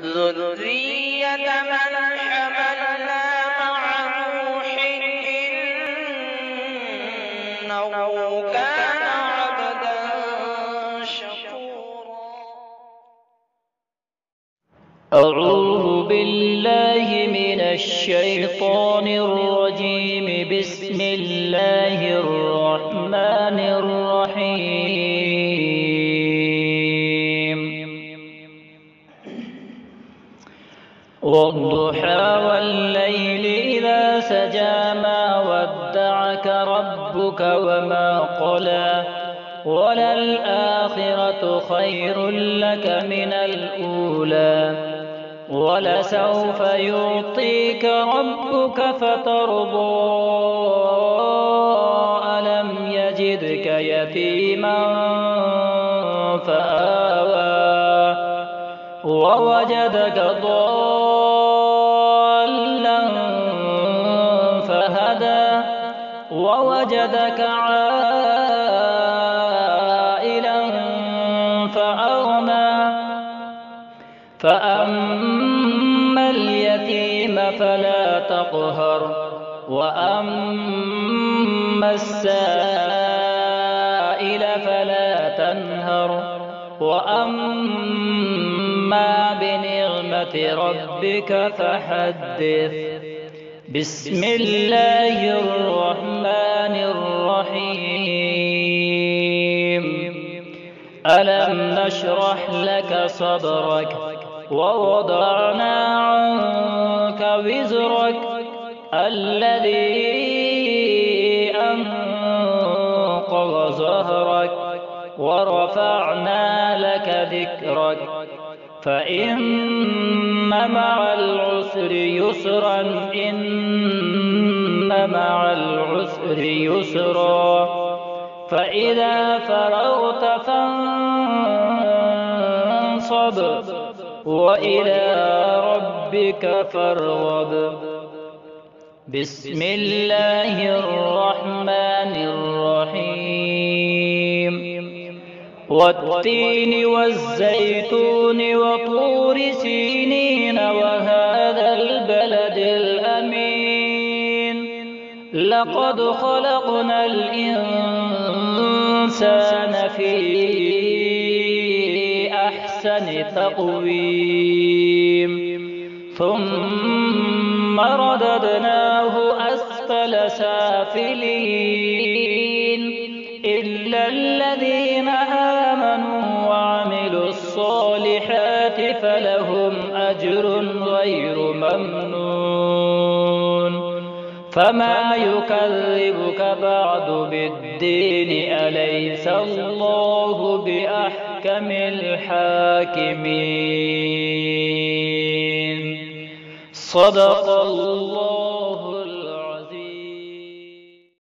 ذرية من حملنا مع نوح إنه كان عبدا شكورا. أعوذ بالله من الشيطان الرجيم. بسم الله الرحمن الرحيم. والضحى والليل إذا سجى ما ودعك ربك وما قلى وللآخرة خير لك من الأولى ولسوف يعطيك ربك فترضى ألم يجدك يتيما فآوى ووجدك ضالا فهدى ووجدك عائلا فأغنى فأما اليتيم فلا تقهر وأما السائل فلا تنهر وأما بنعمة ربك فحدث. بسم الله الرحمن الرحيم. ألم نشرح لك صدرك ووضعنا عنك وزرك الذي أنقض ظهرك ورفعنا لك ذكرك فإن مع العسر يسرا إن مع العسر يسرا فإذا فرغت فانصب وإلى ربك فارغب. بسم الله الرحمن الرحيم. والتين والزيتون وطور سينين وهذا البلد الأمين لقد خلقنا الإنسان في أحسن تقويم ثم رددناه أسفل سافلين إلا الذين آمنوا وعملوا الصالحات فلهم أجر غير ممنون. فما يكذبك بعد بالدين أليس الله بأحكم الحاكمين. صدق الله.